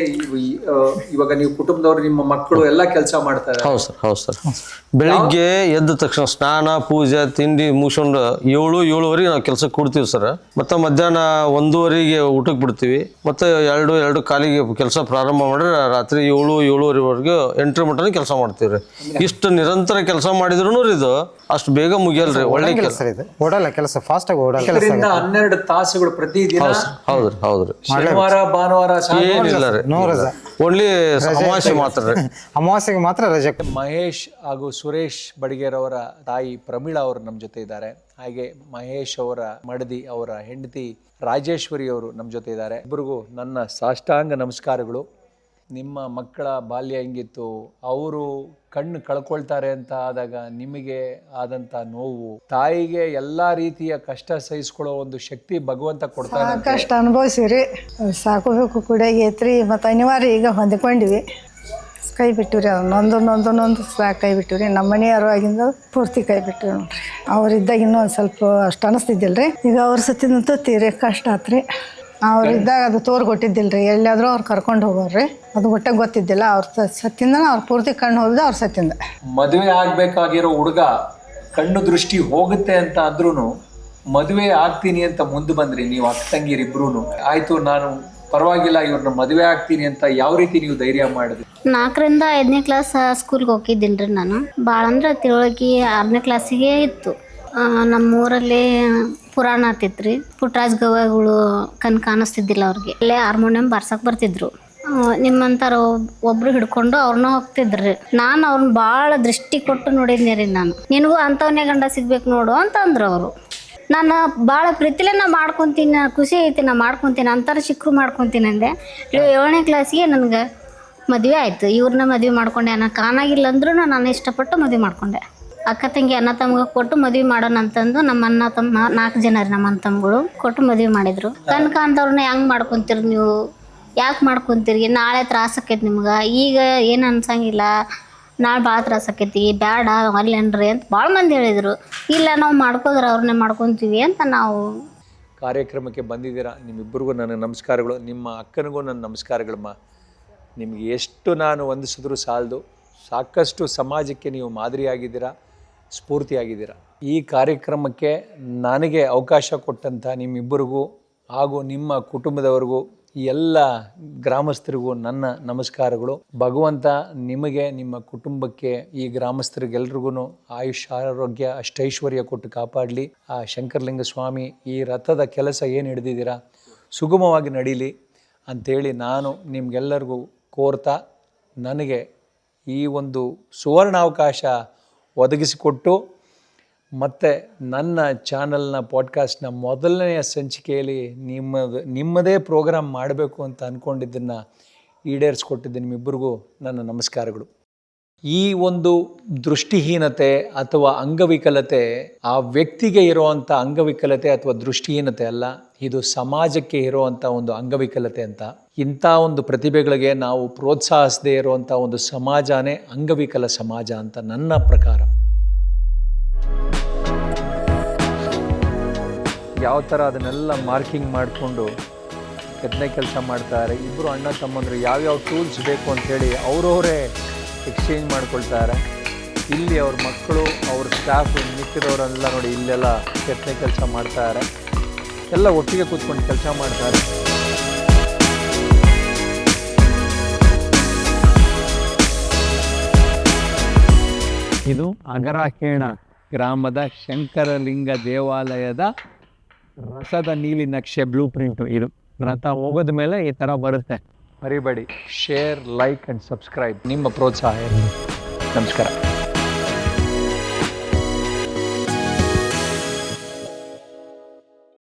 ಇವಾಗ ನೀವು ಕುಟುಂಬದವ್ರು, ನಿಮ್ಮ ಮಕ್ಕಳು ಎಲ್ಲ ಕೆಲಸ ಮಾಡ್ತಾರೆ? ಹೌದು ಸರ್, ಹೌದು ಸರ್. ಬೆಳಿಗ್ಗೆ ಎದ್ದ ತಕ್ಷಣ ಸ್ನಾನ ಪೂಜೆ ತಿಂಡಿ ಮುಗಿಸ್ಕೊಂಡು 7-7:30 ನಾವು ಕೆಲಸಕ್ಕೆ ಕೊಡ್ತೀವಿ ಸರ್. ಮತ್ತೆ ಮಧ್ಯಾಹ್ನ 1:30ಗೆ ಊಟಕ್ಕೆ ಬಿಡ್ತೀವಿ. ಮತ್ತೆ 2-2:15 ಕೆಲಸ ಪ್ರಾರಂಭ ಮಾಡಿದ್ರೆ ರಾತ್ರಿ 7-7:30ವರೆಗೂ 8 ಮಟನ ಕೆಲಸ ಮಾಡ್ತೀವಿ ರೀ. ಇಷ್ಟು ನಿರಂತರ ಕೆಲಸ ಮಾಡಿದ್ರು ಇದು ಅಷ್ಟು ಬೇಗ ಮುಗಿಯಲ್ರಿ. ಒಳ್ಳೆ ಕೆಲಸ ಇದು, ಓಡಲ್ಲ ಕೆಲಸ, ಫಾಸ್ಟ್ ಆಗಿ ಓಡಲ್ಲ. 12 ತಾಸುಗಳು ಪ್ರತಿದಿನ. ಹೌದ್ರಿ, ಹೌದ್ರಿ. ಶನಿವಾರ ಭಾನುವಾರ ಏನಿಲ್ಲ ರೀ, ಓನ್ಲಿ ಅಮಾವಾಸ್ಯೆ ಮಾತ್ರ ರೀ, ಅಮಾವಾಸ್ಯೆಗೆ ಮಾತ್ರ ರಜೆ. ಮಹೇಶ್ ಹಾಗೂ ಸುರೇಶ್ ಬಡಿಗೇರ್ ಅವರ ತಾಯಿ ಪ್ರಮೀಳಾ ಅವರು ನಮ್ಮ ಜೊತೆ ಇದ್ದಾರೆ. ಹಾಗೆ ಮಹೇಶ್ ಅವರ ಮಡದಿ, ಅವರ ಹೆಂಡತಿ ರಾಜೇಶ್ವರಿ ಅವರು ನಮ್ಮ ಜೊತೆ ಇದ್ದಾರೆ. ಇಬ್ಬರಿಗೂ ನನ್ನ ಸಾಷ್ಟಾಂಗ ನಮಸ್ಕಾರಗಳು. ನಿಮ್ಮ ಮಕ್ಕಳ ಬಾಲ್ಯ ಹೆಂಗಿತ್ತು? ಅವರು ಕಣ್ಣು ಕಳ್ಕೊಳ್ತಾರೆ ಅಂತ ಆದಾಗ ನಿಮಗೆ ಆದಂತ ನೋವು, ತಾಯಿಗೆ ಎಲ್ಲಾ ರೀತಿಯ ಕಷ್ಟ ಸಹಿಸ್ಕೊಳ್ಳೋ ಒಂದು ಶಕ್ತಿ ಭಗವಂತ ಕೊಡ್ತಾನೆ. ಕಷ್ಟ ಅನುಭವಿಸಿವ್ರಿ, ಸಾಕೋಬೇಕು ಕೂಡ ಆಗೈತ್ರಿ. ಮತ್ತು ಅನಿವಾರ್ಯ ಈಗ ಹೊಂದ್ಕೊಂಡಿವಿ. ಕೈ ಬಿಟ್ಟಿವ್ರಿ, ನೊಂದು ಸಾಕು ಕೈ ಬಿಟ್ಟಿವ್ರಿ. ನಮ್ಮ ಮನೆಯವರು ಆಗಿಂದ ಪೂರ್ತಿ ಕೈ ಬಿಟ್ಟಿವಿ ನೋಡ್ರಿ. ಅವ್ರಿದ್ದಾಗ ಇನ್ನೂ ಒಂದು ಸ್ವಲ್ಪ ಅಷ್ಟು ಅನಿಸ್ತಿದ್ದಿಲ್ಲ ರೀ. ಈಗ ಅವ್ರ ಸತ್ತಿನಂತೂ ತೀರಿ ಕಷ್ಟ ಆತ್ರಿ. ಅವ್ರಿದ್ದಾಗ ಅದು ತೋರ್ ಕೊಟ್ಟಿದ್ದಿಲ್ಲ ರೀ, ಎಲ್ಲಾದರೂ ಅವ್ರು ಕರ್ಕೊಂಡು ಹೋಗೋರಿ. ಅದು ಒಟ್ಟಾಗ ಗೊತ್ತಿದ್ದಿಲ್ಲ. ಅವ್ರ ಸತ್ತಿಂದ ಅವ್ರು ಪೂರ್ತಿ ಕಣ್ಣು ಹೋಲ್ದ ಅವ್ರ ಸತ್ತಿಂದ. ಮದುವೆ ಆಗ್ಬೇಕಾಗಿರೋ ಹುಡುಗ ಕಣ್ಣು ದೃಷ್ಟಿ ಹೋಗುತ್ತೆ ಅಂತ ಅಂದ್ರೂ ಮದುವೆ ಆಗ್ತೀನಿ ಅಂತ ಮುಂದೆ ಬಂದ್ರಿ ನೀವು ಅಕ್ಕ ತಂಗಿರಿಬ್ರು. ಆಯ್ತು, ನಾನು ಪರವಾಗಿಲ್ಲ ಇವ್ರನ್ನ ಮದುವೆ ಆಗ್ತೀನಿ ಅಂತ ಯಾವ ರೀತಿ ನೀವು ಧೈರ್ಯ ಮಾಡಿದ್ರಿ? 4ರಿಂದ 5ನೇ ಕ್ಲಾಸ್ ಸ್ಕೂಲ್ಗೆ ಹೋಗಿದ್ದೀನಿ ರೀ ನಾನು. ಭಾಳ ಅಂದ್ರೆ ತಿಳುವಳಿಕೆ 6ನೇ ಕ್ಲಾಸಿಗೆ ಇತ್ತು. ನಮ್ಮೂರಲ್ಲಿ ಪುರಾಣ ಆತಿತ್ತು ರೀ. ಪುಟ್ಟರಾಜ ಗವಾಯಿಗಳು ಕಣ್ ಕಾಣಿಸ್ತಿದ್ದಿಲ್ಲ ಅವ್ರಿಗೆ. ಅಲ್ಲೇ ಹಾರ್ಮೋನಿಯಂ ಬಾರ್ಸಕ್ಕೆ ಬರ್ತಿದ್ರು. ನಿಮ್ಮಂಥವ್ರು ಒಬ್ರು ಹಿಡ್ಕೊಂಡು ಅವ್ರನ್ನ ಹೋಗ್ತಿದ್ರಿ. ನಾನು ಅವ್ರನ್ನ ಭಾಳ ದೃಷ್ಟಿ ಕೊಟ್ಟು ನೋಡಿದ್ನಿ ರೀ ನಾನು. ನಿನಗೂ ಅಂಥವನ್ನೇ ಗಂಡ ಸಿಗ್ಬೇಕು ನೋಡು ಅಂತಂದ್ರು ಅವರು. ನಾನು ಭಾಳ ಪ್ರೀತಿಲೇ ನಾ ಮಾಡ್ಕೊತೀನಿ, ಖುಷಿ ಐತಿ, ನಾ ಮಾಡ್ಕೊತೀನಿ ಅಂತಾರೆ ಸಿಕ್ಕರು ಮಾಡ್ಕೊತೀನಿ ಅಂದೆ. 7ನೇ ಕ್ಲಾಸಿಗೆ ನನಗೆ ಮದುವೆ ಆಯಿತು. ಇವ್ರನ್ನ ಮದುವೆ ಮಾಡ್ಕೊಂಡೆ. ನಾನು ಕಾಣಾಗಿಲ್ಲ ಅಂದ್ರೂ ನಾನು ಇಷ್ಟಪಟ್ಟು ಮದುವೆ ಮಾಡ್ಕೊಂಡೆ. ಅಕ್ಕ ತಂಗಿ ಅಣ್ಣ ತಮ್ಗೆ ಕೊಟ್ಟು ಮದುವೆ ಮಾಡೋಣ ಅಂತಂದು ನಮ್ಮ ಅಣ್ಣ ತಮ್ಮ 4 ಜನ ರೀ ನಮ್ಮ ಅಣ್ಣ ತಮ್ಮಗಳು ಕೊಟ್ಟು ಮದುವೆ ಮಾಡಿದರು. ಕಣ್ ಕಾಣ್ದವ್ರನ್ನ ಹೆಂಗೆ ಮಾಡ್ಕೊತೀರಿ ನೀವು, ಯಾಕೆ ಮಾಡ್ಕೊತೀರಿ, ನಾಳೆ ತ್ರಾಸ ಆಕೈತಿ ನಿಮ್ಗೆ, ಈಗ ಏನು ಅನ್ಸಂಗಿಲ್ಲ, ನಾಳೆ ಭಾಳ ತ್ರಾಸ ಆಕೈತಿ, ಬೇಡ ಅಲ್ಲೇನ್ರಿ ಅಂತ ಭಾಳ ಮಂದಿ ಹೇಳಿದರು. ಇಲ್ಲ ನಾವು ಮಾಡ್ಕೋದ್ರೆ ಅವ್ರನ್ನೇ ಮಾಡ್ಕೊತೀವಿ ಅಂತ ನಾವು ಕಾರ್ಯಕ್ರಮಕ್ಕೆ ಬಂದಿದ್ದೀರಾ. ನಿಮ್ಮಿಬ್ಬರಿಗೂ ನನ್ನ ನಮಸ್ಕಾರಗಳು. ನಿಮ್ಮ ಅಕ್ಕನಿಗೂ ನನ್ನ ನಮಸ್ಕಾರಗಳಮ್ಮ. ನಿಮಗೆ ಎಷ್ಟು ನಾನು ವಂದಿಸಿದ್ರು ಸಾಲದು. ಸಾಕಷ್ಟು ಸಮಾಜಕ್ಕೆ ನೀವು ಮಾದರಿಯಾಗಿದ್ದೀರಾ, ಸ್ಫೂರ್ತಿಯಾಗಿದ್ದೀರಾ. ಈ ಕಾರ್ಯಕ್ರಮಕ್ಕೆ ನನಗೆ ಅವಕಾಶ ಕೊಟ್ಟಂಥ ನಿಮ್ಮಿಬ್ಬರಿಗೂ ಹಾಗೂ ನಿಮ್ಮ ಕುಟುಂಬದವರಿಗೂ ಎಲ್ಲ ಗ್ರಾಮಸ್ಥರಿಗೂ ನನ್ನ ನಮಸ್ಕಾರಗಳು. ಭಗವಂತ ನಿಮಗೆ, ನಿಮ್ಮ ಕುಟುಂಬಕ್ಕೆ, ಈ ಗ್ರಾಮಸ್ಥರಿಗೆಲ್ರಿಗೂ ಆಯುಷ್ ಆರೋಗ್ಯ ಅಷ್ಟೈಶ್ವರ್ಯ ಕೊಟ್ಟು ಕಾಪಾಡಲಿ. ಆ ಶಂಕರಲಿಂಗ ಸ್ವಾಮಿ ಈ ರಥದ ಕೆಲಸ ಏನು ಹಿಡಿದಿದ್ದೀರಾ ಸುಗಮವಾಗಿ ನಡೀಲಿ ಅಂಥೇಳಿ ನಾನು ನಿಮಗೆಲ್ಲರಿಗೂ ಕೋರ್ತಾ, ನನಗೆ ಈ ಒಂದು ಸುವರ್ಣಾವಕಾಶ ಒದಗಿಸಿಕೊಟ್ಟು ಮತ್ತು ನನ್ನ ಚಾನಲ್ನ ಪಾಡ್ಕಾಸ್ಟ್ನ ಮೊದಲನೆಯ ಸಂಚಿಕೆಯಲ್ಲಿ ನಿಮ್ಮದೇ ಪ್ರೋಗ್ರಾಮ್ ಮಾಡಬೇಕು ಅಂತ ಅಂದ್ಕೊಂಡಿದ್ದನ್ನು ಈಡೇರಿಸ್ಕೊಟ್ಟಿದ್ದೆ ನಿಮ್ಮಿಬ್ಬರಿಗೂ ನನ್ನ ನಮಸ್ಕಾರಗಳು. ಈ ಒಂದು ದೃಷ್ಟಿಹೀನತೆ ಅಥವಾ ಅಂಗವಿಕಲತೆ ಆ ವ್ಯಕ್ತಿಗೆ ಇರುವಂಥ ಅಂಗವಿಕಲತೆ ಅಥವಾ ದೃಷ್ಟಿಹೀನತೆ ಅಲ್ಲ, ಇದು ಸಮಾಜಕ್ಕೆ ಇರುವಂಥ ಒಂದು ಅಂಗವಿಕಲತೆ ಅಂತ. ಇಂಥ ಒಂದು ಪ್ರತಿಭೆಗಳಿಗೆ ನಾವು ಪ್ರೋತ್ಸಾಹಿಸದೇ ಇರುವಂಥ ಒಂದು ಸಮಾಜನೇ ಅಂಗವಿಕಲ ಸಮಾಜ ಅಂತ ನನ್ನ ಪ್ರಕಾರ. ಯಾವ ಥರ ಅದನ್ನೆಲ್ಲ ಮಾರ್ಕಿಂಗ್ ಮಾಡಿಕೊಂಡು ಕೆತ್ತನೆ ಕೆಲಸ ಮಾಡ್ತಾರೆ. ಇಬ್ಬರು ಅಣ್ಣ ತಮ್ಮಂದರು ಯಾವ್ಯಾವ ಟೂಲ್ಸ್ ಬೇಕು ಅಂಥೇಳಿ ಅವರವರೇ ಎಕ್ಸ್ಚೇಂಜ್ ಮಾಡ್ಕೊಳ್ತಾರೆ. ಇಲ್ಲಿ ಅವ್ರ ಮಕ್ಕಳು, ಅವ್ರ ಸ್ಟಾಫ್, ಮಿಕ್ಕಿದವರೆಲ್ಲ ನೋಡಿ ಇಲ್ಲೆಲ್ಲ ಕೆತ್ತನೆ ಕೆಲಸ ಮಾಡ್ತಾರೆ. ಎಲ್ಲ ಒಟ್ಟಿಗೆ ಕೂತ್ಕೊಂಡು ಕೆಲಸ ಮಾಡ್ತಾರೆ. ಇದು ಅಗರಕೇಣ ಗ್ರಾಮದ ಶಂಕರಲಿಂಗ ದೇವಾಲಯದ ರಥದ ನೀಲಿ ನಕ್ಷೆ ಬ್ಲೂ ಪ್ರಿಂಟು. ಇದು ರಥ ಹೋಗೋದ ಮೇಲೆ ಈ ಥರ ಬರುತ್ತೆ. ಮರಿಬೇಡಿ, ಶೇರ್, ಲೈಕ್ ಆ್ಯಂಡ್ ಸಬ್ಸ್ಕ್ರೈಬ್. ನಿಮ್ಮ ಪ್ರೋತ್ಸಾಹ. ನಮಸ್ಕಾರ.